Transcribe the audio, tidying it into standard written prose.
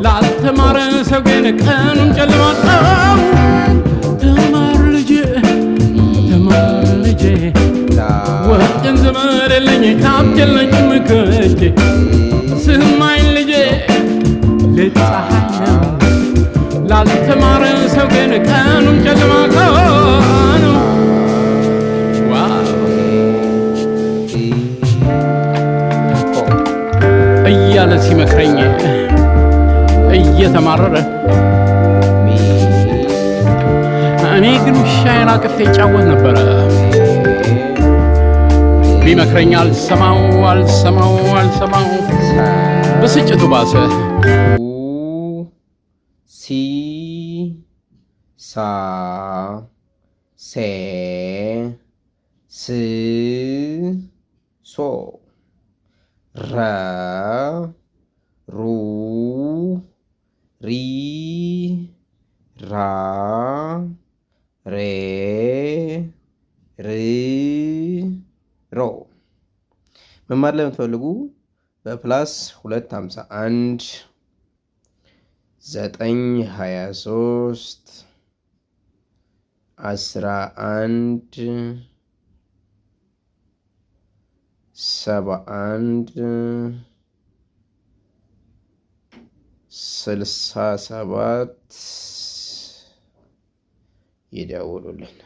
ላልተማረ ሰው ግን ቀኑን ጨለማው ተማር ልጄ ወጥን ዘመድ የለኝ ካብት የለኝም ከእጄ ስማኝ ልጄ ልፀሐይ ነው ላልተማረ ሰው ግን ቀኑን ጨለማ ነው እያለ ሲመክረኝ እየተማረረ እኔ ግን ውሻዬን አቅፌ ጫወት ነበረ ቢመክረኝ አልሰማው ብስጭቱ ባሰ ሲ ሳ ሴ ስ ሶ ረ ሩ ሪ ራ ሬ ር ሮ መማር ለምትፈልጉ በፕላስ 251 923 11 71 67 ይደውሉልን።